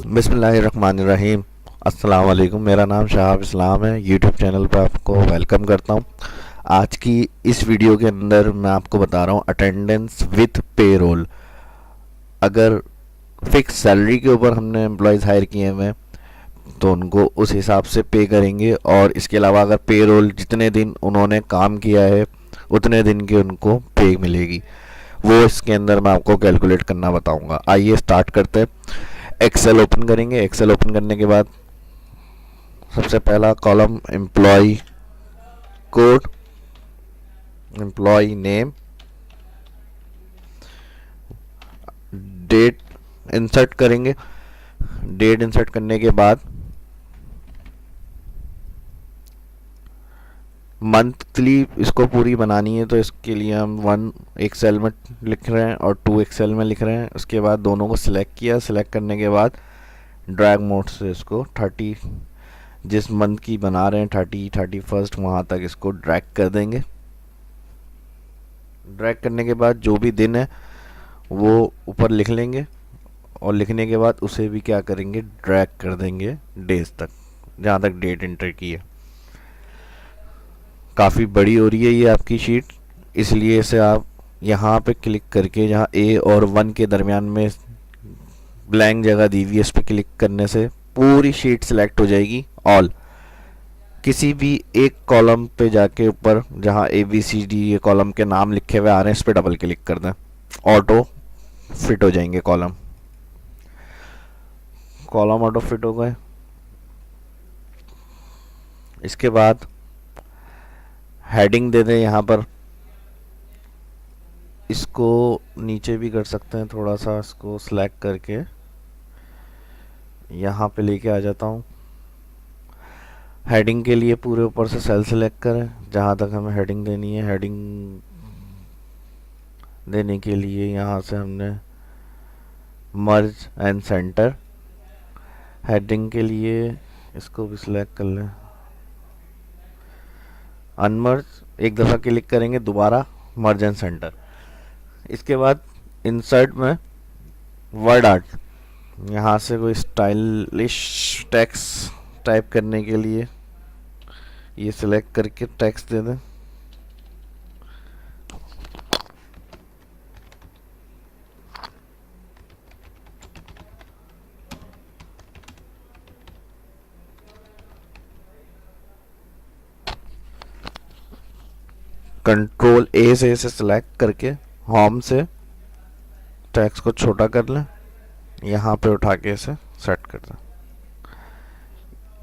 बिस्मिल्लाहिर्रहमानिर्रहीम। अस्सलाम वालेकुम। मेरा नाम शहाब इस्लाम है। यूट्यूब चैनल पर आपको वेलकम करता हूँ। आज की इस वीडियो के अंदर मैं आपको बता रहा हूँ अटेंडेंस विथ पे रोल। अगर फिक्स सैलरी के ऊपर हमने एम्प्लॉयज़ हायर किए हुए हैं तो उनको उस हिसाब से पे करेंगे, और इसके अलावा अगर पे रोल जितने दिन उन्होंने काम किया है उतने दिन की उनको पे मिलेगी। वो इसके अंदर मैं आपको कैलकुलेट करना बताऊंगा। आइए स्टार्ट करते हैं। एक्सेल ओपन करेंगे। एक्सेल ओपन करने के बाद सबसे पहला column employ code, employ name, date insert करेंगे। डेट इंसर्ट करने के बाद मंथली इसको पूरी बनानी है, तो इसके लिए हम 1 एक सेल में लिख रहे हैं और 2 एक सेल में लिख रहे हैं। उसके बाद दोनों को सिलेक्ट किया। सिलेक्ट करने के बाद ड्रैग मोड से इसको 30 जिस मंथ की बना रहे हैं 31 वहाँ तक इसको ड्रैग कर देंगे। ड्रैग करने के बाद जो भी दिन है वो ऊपर लिख लेंगे, और लिखने के बाद उसे भी क्या करेंगे, ड्रैग कर देंगे डेज तक, जहाँ तक डेट एंटर की है। काफ़ी बड़ी हो रही है ये आपकी शीट, इसलिए इसे आप यहाँ पे क्लिक करके, जहाँ ए और 1 के दरमियान में ब्लैंक जगह दी हुई है, इस पर क्लिक करने से पूरी शीट सिलेक्ट हो जाएगी। ऑल, किसी भी एक कॉलम पे जाके ऊपर जहाँ ABCD ये कॉलम के नाम लिखे हुए आ रहे हैं इस पर डबल क्लिक कर दें, ऑटो फिट हो जाएंगे कॉलम। कॉलम ऑटो फिट हो गए। इसके बाद हेडिंग दे दें यहाँ पर। इसको नीचे भी कर सकते हैं, थोड़ा सा इसको सिलेक्ट करके यहाँ पे लेके आ जाता हूँ। हेडिंग के लिए पूरे ऊपर से सेल सेलेक्ट करें जहाँ तक हमें हेडिंग देनी है। हेडिंग देने के लिए यहाँ से हमने मर्ज एंड सेंटर, हेडिंग के लिए इसको भी सिलेक्ट कर लें। अनमर्ज एक दफ़ा क्लिक करेंगे, दोबारा मर्ज एंड सेंटर। इसके बाद इंसर्ट में वर्ड आर्ट, यहाँ से कोई स्टाइलिश टेक्स्ट टाइप करने के लिए ये सिलेक्ट करके टेक्स्ट दे दें। कंट्रोल A से इसे सिलेक्ट करके होम से टेक्स्ट को छोटा कर लें, यहाँ पे उठा के इसे सेट कर दें।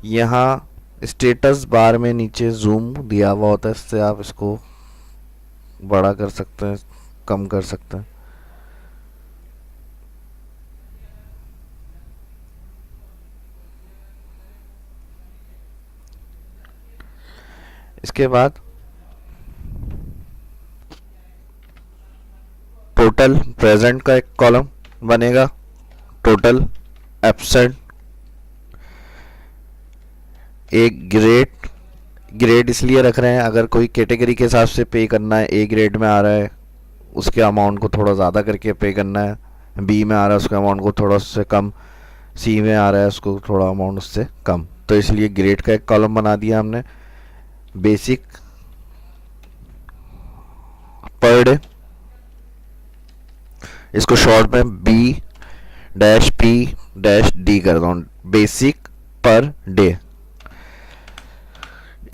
यहाँ स्टेटस बार में नीचे जूम दिया हुआ होता है, इससे आप इसको बड़ा कर सकते हैं, कम कर सकते हैं। इसके बाद टोटल प्रेजेंट का एक कॉलम बनेगा, टोटल एब्सेंट, एक ग्रेड इसलिए रख रहे हैं अगर कोई कैटेगरी के हिसाब से पे करना है, A ग्रेड में आ रहा है उसके अमाउंट को थोड़ा ज़्यादा करके पे करना है, B में आ रहा है उसके अमाउंट को थोड़ा उससे कम, C में आ रहा है उसको थोड़ा अमाउंट उससे कम, तो इसलिए ग्रेड का एक कॉलम बना दिया हमने। बेसिक पर डे, इसको शॉर्ट में B-P-D कर दो, बेसिक पर डे।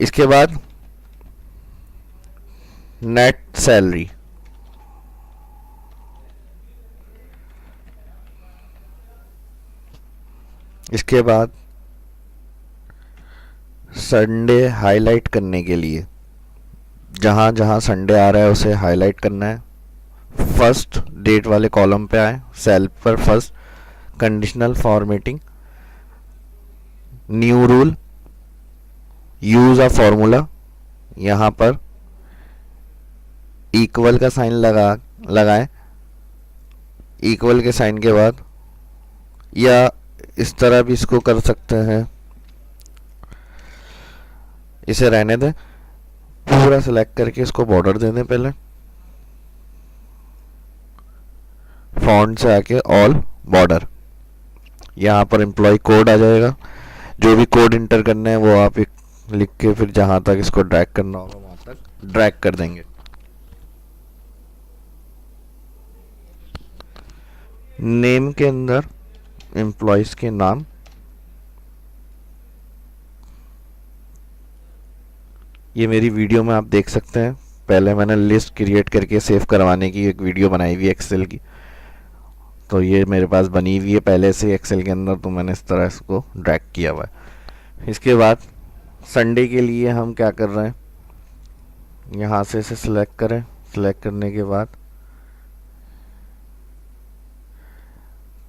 इसके बाद नेट सैलरी, इसके बाद संडे हाईलाइट करने के लिए जहाँ जहाँ संडे आ रहा है उसे हाईलाइट करना है। फर्स्ट डेट वाले कॉलम पे आए, सेल पर first, conditional formatting, new rule, use a formula, यहाँ पर इक्वल का साइन लगाएं। इक्वल के साइन के बाद, या इस तरह भी इसको कर सकते हैं, इसे रहने दें, पूरा सिलेक्ट करके इसको बॉर्डर दे दें। पहले फॉन्ट से आके ऑल बॉर्डर, यहाँ पर एम्प्लॉय कोड आ जाएगा। जो भी कोड इंटर करना है वो आप एक लिख के फिर जहाँ तक इसको ड्रैग करना होगा वहाँ तक ड्रैग कर देंगे। नेम के अंदर एम्प्लॉयज के नाम, ये मेरी वीडियो में आप देख सकते हैं। पहले मैंने लिस्ट क्रिएट करके सेव करवाने की एक वीडियो बनाई हुई है एक्सेल की, तो ये मेरे पास बनी हुई है पहले से एक्सेल के अंदर, तो मैंने इस तरह इसको ड्रैग किया हुआ है। इसके बाद संडे के लिए हम क्या कर रहे हैं, यहाँ से इसे सिलेक्ट करें। सिलेक्ट करने के बाद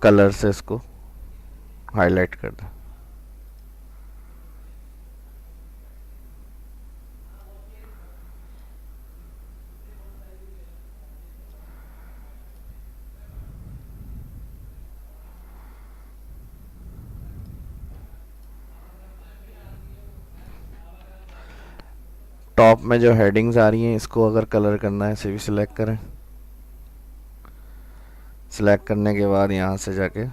कलर से इसको हाईलाइट कर दें। टॉप में जो हेडिंग्स आ रही हैं इसको अगर कलर करना है इसे भी सिलेक्ट करें। सिलेक्ट करने के बाद यहाँ से जाके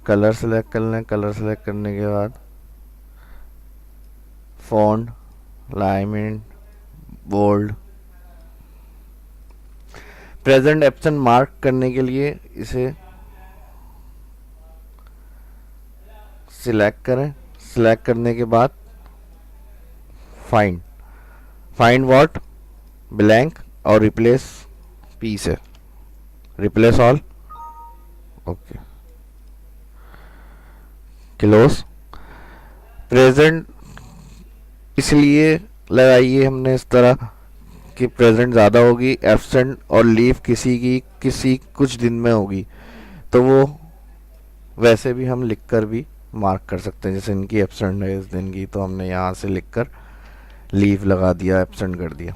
कलर सिलेक्ट कर लें। कलर सिलेक्ट करने के बाद font, alignment, bold. Present absent mark करने के लिए इसे सिलेक्ट करें। सिलेक्ट करने के बाद फाइंड व्हाट, ब्लैंक और रिप्लेस पी से replace all. Okay, close. Present इसलिए लगाइए हमने इस तरह कि प्रेजेंट ज़्यादा होगी, एब्सेंट और लीव किसी कुछ दिन में होगी, तो वो वैसे भी हम लिखकर भी मार्क कर सकते हैं। जैसे इनकी एब्सेंट है इस दिन की, तो हमने यहाँ से लिखकर लीव लगा दिया, एब्सेंट कर दिया।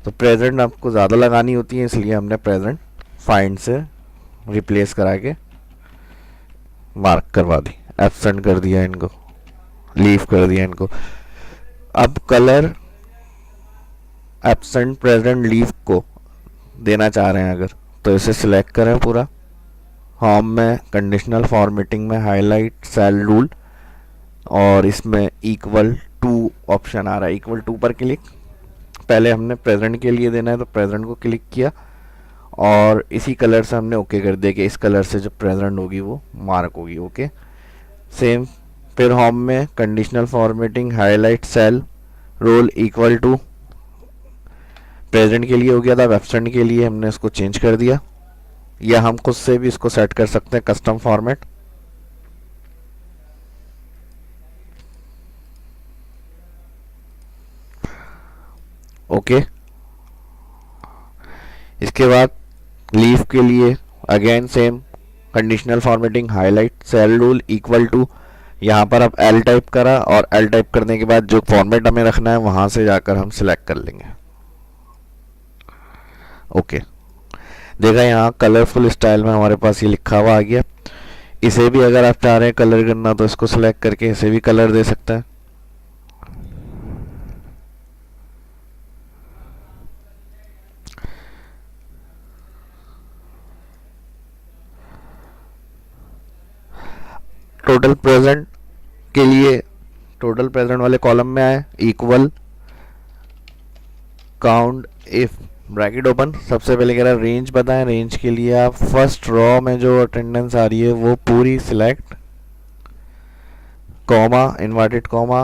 तो प्रेजेंट आपको ज़्यादा लगानी होती है, इसलिए हमने प्रेजेंट फाइंड से रिप्लेस करा के मार्क करवा दी, एब्सेंट कर दिया इनको, लीव कर दिया इनको। अब कलर एब्सेंट, प्रेजेंट, लीव को देना चाह रहे हैं अगर, तो इसे सिलेक्ट करें पूरा। होम में कंडीशनल फॉर्मेटिंग में हाईलाइट सेल रूल, और इसमें इक्वल टू ऑप्शन आ रहा है, इक्वल टू पर क्लिक। पहले हमने प्रेजेंट के लिए देना है तो प्रेजेंट को क्लिक किया और इसी कलर से हमने ओके कर दिया कि इस कलर से जो प्रेजेंट होगी वो मार्क होगी। Okay, same. फिर होम में conditional formatting highlight cell rule equal to, present के लिए हो गया था, एब्सेंट के लिए हमने इसको चेंज कर दिया, या हम खुद से भी इसको सेट कर सकते हैं कस्टम फॉर्मेट। ओके, इसके बाद लीव के लिए again same conditional formatting highlight cell rule equal to, यहाँ पर अब एल टाइप करा और एल टाइप करने के बाद जो फॉर्मेट हमें रखना है वहां से जाकर हम सिलेक्ट कर लेंगे। ओके, देखा यहाँ कलरफुल स्टाइल में हमारे पास ये लिखा हुआ आ गया। इसे भी अगर आप चाह रहे हैं कलर करना तो इसको सिलेक्ट करके इसे भी कलर दे सकते हैं। टोटल प्रेजेंट के लिए टोटल प्रेजेंट वाले कॉलम में आए equal count if bracket open. सबसे पहले कह रहा है रेंज बताएं। रेंज के लिए आप फर्स्ट रॉ में जो अटेंडेंस आ रही है वो पूरी select, comma, inverted comma.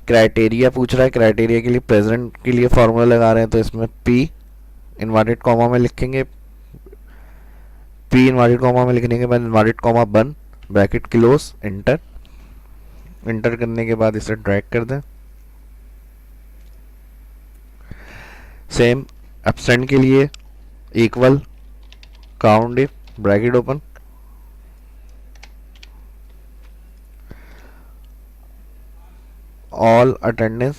Criteria पूछ रहा है, क्राइटेरिया के लिए प्रेजेंट के लिए फॉर्मूला लगा रहे हैं तो इसमें पी इन्वर्टेड कॉमा में लिखेंगे। पी इन्वर्टेड कॉमा में लिखने के बाद इन्वर्टेड कॉमा बंद, ब्रैकेट क्लोज, इंटर। इंटर करने के बाद इसे ड्रैग कर दें। सेम एब्सेंट के लिए equal count if bracket open, all attendance,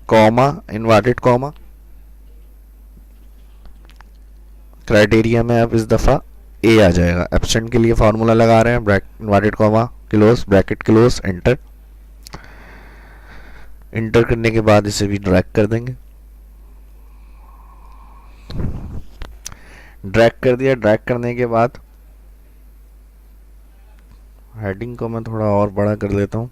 comma, inverted comma. Criteria में अब इस दफा ए आ जाएगा। एब्सेंट के लिए फॉर्मूला लगा रहे हैं, inverted comma close, bracket close, enter. Inter करने के बाद इसे भी ड्रैग कर देंगे। ड्रैग कर दिया। ड्रैग करने के बाद हेडिंग को मैं थोड़ा और बड़ा कर देता हूँ।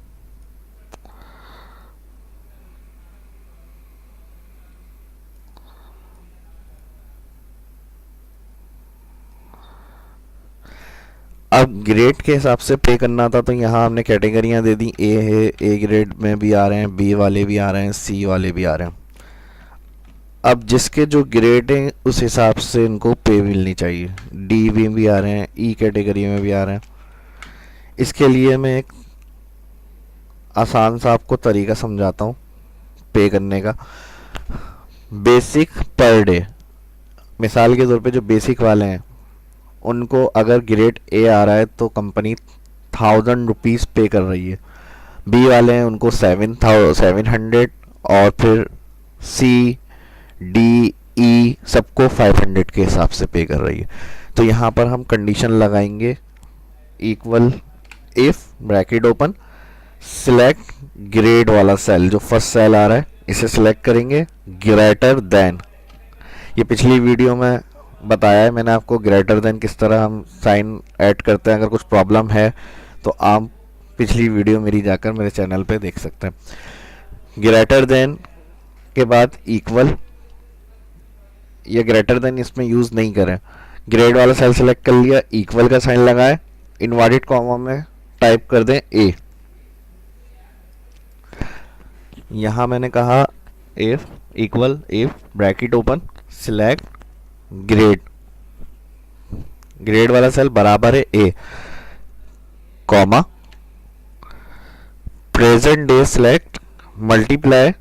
अब ग्रेड के हिसाब से पे करना था, तो यहाँ हमने कैटेगरियाँ दे दी। ए है, ए ग्रेड में भी आ रहे हैं, बी वाले भी आ रहे हैं, सी वाले भी आ रहे हैं। अब जिसके जो ग्रेड हैं उस हिसाब से इनको पे मिलनी चाहिए। डी भी आ रहे हैं, ई कैटेगरी में भी आ रहे हैं। इसके लिए मैं एक आसान सा आपको तरीका समझाता हूँ पे करने का। बेसिक पर डे, मिसाल के तौर पे जो बेसिक वाले हैं उनको अगर ग्रेड ए आ रहा है तो कंपनी 1000 रुपीज़ पे कर रही है। बी वाले हैं उनको 700, और फिर सी डी ई सबको 500 के हिसाब से पे कर रही है। तो यहाँ पर हम कंडीशन लगाएंगे equal if bracket open select grade वाला सेल, जो फर्स्ट सेल आ रहा है इसे सिलेक्ट करेंगे, ग्रेटर देन। ये पिछली वीडियो में बताया है मैंने आपको ग्रेटर देन किस तरह हम साइन ऐड करते हैं। अगर कुछ प्रॉब्लम है तो आप पिछली वीडियो मेरी जाकर मेरे चैनल पे देख सकते हैं। ग्रेटर देन के बाद इक्वल, ये ग्रेटर देन इसमें यूज़ नहीं करें। ग्रेड वाला सेल सेलेक्ट कर लिया, इक्वल का साइन लगाए, इनवर्टेड कॉमा में टाइप कर दें ए। यहाँ मैंने कहा if equal if bracket open select grade, grade वाला सेल बराबर है A, comma present day select multiply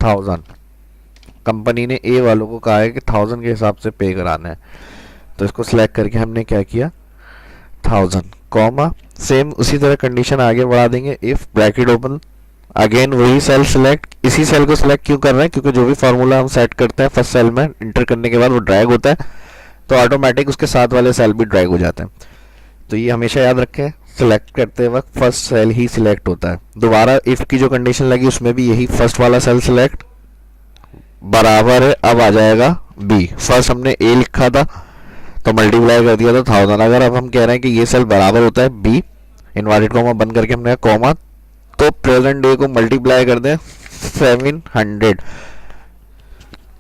1000। Company ने ए वालों को कहा है कि 1000 के हिसाब से पे कराना है, तो इसको सिलेक्ट करके हमने क्या किया 1000, कॉमा सेम उसी तरह कंडीशन आगे बढ़ा देंगे। इफ ब्रैकेट ओपन अगेन वही सेल सिलेक्ट, इसी सेल को सिलेक्ट क्यों कर रहे हैं, क्योंकि जो भी फार्मूला हम सेट करते हैं फर्स्ट सेल में इंटर करने के बाद वो ड्रैग होता है, तो ऑटोमेटिक उसके साथ वाले सेल भी ड्रैग हो जाते हैं। तो ये हमेशा याद रखें, सिलेक्ट करते वक्त फर्स्ट सेल ही सिलेक्ट होता है। दोबारा इफ की जो कंडीशन लगी उसमें भी यही फर्स्ट वाला सेल सिलेक्ट बराबर है, अब आ जाएगा बी। फर्स्ट हमने ए लिखा था तो मल्टीप्लाई कर दिया था 1000। अगर अब हम कह रहे हैं कि ये सेल बराबर होता है बी, इनवर्टेड कॉमा बंद करके हमने कॉमा, तो प्रेजेंट डे को मल्टीप्लाई कर दें 700।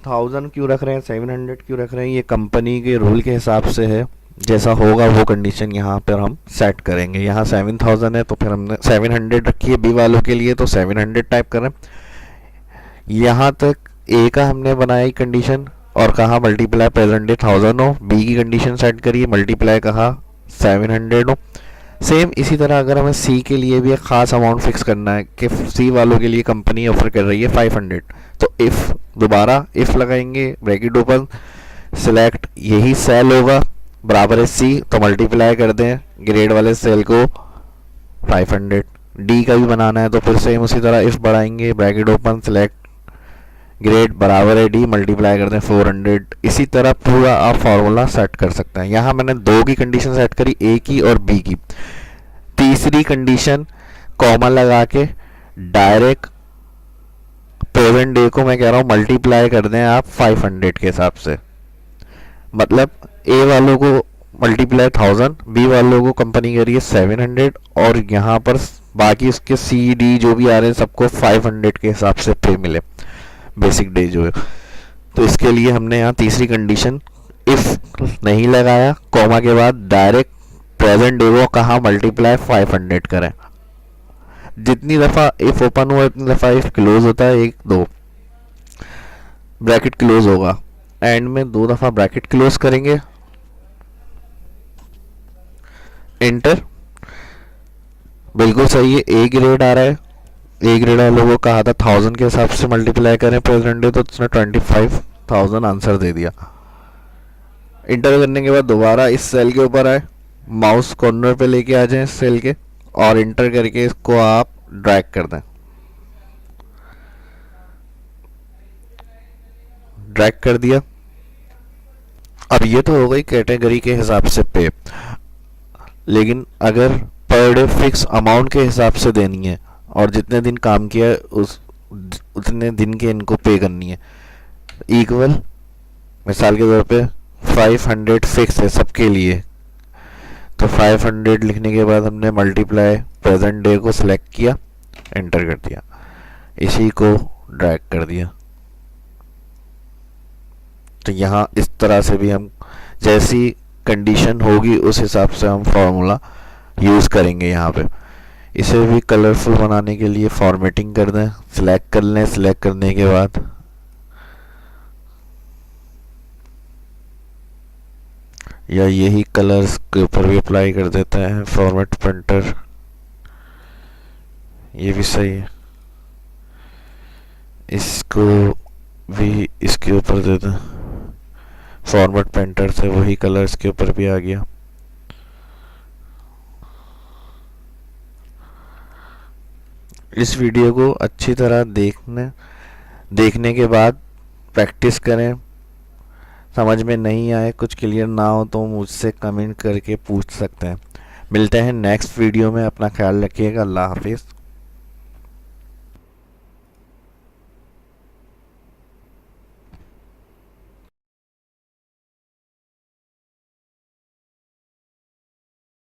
1000 क्यों रख रहे हैं, 700 क्यों रख रहे हैं, ये कंपनी के रूल के हिसाब से है। जैसा होगा वो कंडीशन यहाँ पर हम सेट करेंगे। यहाँ 7000 है तो फिर हमने 700 रखी है बी वालों के लिए, तो 700 टाइप करें। यहाँ तक ए का हमने बनाई कंडीशन और कहा मल्टीप्लाई प्रेजेंट डे 1000 हो। बी की कंडीशन सेट करिए, मल्टीप्लाई कहा 700 हो। सेम इसी तरह अगर हमें सी के लिए भी एक ख़ास अमाउंट फिक्स करना है कि सी वालों के लिए कंपनी ऑफर कर रही है 500, तो इफ़ दोबारा इफ़ लगाएंगे ब्रैकेट ओपन सिलेक्ट, यही सेल होगा बराबर है सी, तो मल्टीप्लाई कर दें ग्रेड वाले सेल को 500। डी का भी बनाना है तो फिर सेम उसी तरह इफ़ बढ़ाएंगे ब्रैकेट ओपन सिलेक्ट ग्रेड बराबर है डी, मल्टीप्लाई कर दें 400। इसी तरह पूरा आप फार्मूला सेट कर सकते हैं। यहाँ मैंने दो की कंडीशन सेट करी, ए की और बी की। तीसरी कंडीशन कॉमा लगा के डायरेक्ट प्रेजेंट डे को मैं कह रहा हूँ मल्टीप्लाई कर दें आप 500 के हिसाब से। मतलब ए वालों को मल्टीप्लाई 1000, बी वालों को कंपनी कह रही है 700, और यहाँ पर बाकी उसके सी डी जो भी आ रहे हैं सबको 500 के हिसाब से पे मिले बेसिक डे जो है। तो इसके लिए हमने यहाँ तीसरी कंडीशन इफ नहीं लगाया, कॉमा के बाद डायरेक्ट प्रेजेंट डे को कहा मल्टीप्लाई 500 करें। जितनी दफ़ा इफ ओपन हुआ उतनी दफ़ा इफ क्लोज होता है, 1 2 ब्रैकेट क्लोज होगा, एंड में 2 दफ़ा ब्रैकेट क्लोज करेंगे, एंटर। बिल्कुल सही है, ए ग्रेड आ रहा है, ए ग्रेड वालों को कहा था 1000 के हिसाब से मल्टीप्लाई करें प्रेजेंट डे, तो उसने 25,000 आंसर दे दिया। इंटर करने के बाद दोबारा इस सेल के ऊपर आए, माउस कॉर्नर पे लेके आ जाएं सेल के, और इंटर करके इसको आप ड्रैग कर दें। ड्रैग कर दिया। अब ये तो हो गई कैटेगरी के हिसाब से पे, लेकिन अगर पर डे फिक्स अमाउंट के हिसाब से देनी है और जितने दिन काम किया उतने दिन के इनको पे करनी है, इक्वल, मिसाल के तौर पे 500 फिक्स है सबके लिए, तो 500 लिखने के बाद हमने मल्टीप्लाई प्रेजेंट डे को सिलेक्ट किया, एंटर कर दिया, इसी को ड्रैग कर दिया। तो यहाँ इस तरह से भी हम जैसी कंडीशन होगी उस हिसाब से हम फॉर्मूला यूज़ करेंगे। यहाँ पे इसे भी कलरफुल बनाने के लिए फॉर्मेटिंग कर दें, सिलेक्ट कर लें, सिलेक्ट करने के बाद या यही कलर्स के ऊपर भी अप्लाई कर देते हैं फॉर्मेट पेंटर, ये भी सही है। इसको भी इसके ऊपर दे दें, फॉर्मेट पेंटर से वही कलर्स के ऊपर भी आ गया। इस वीडियो को अच्छी तरह देखने के बाद प्रैक्टिस करें। समझ में नहीं आए, कुछ क्लियर ना हो तो मुझसे कमेंट करके पूछ सकते हैं। मिलते हैं नेक्स्ट वीडियो में, अपना ख्याल रखिएगा। अल्लाह हाफिज़।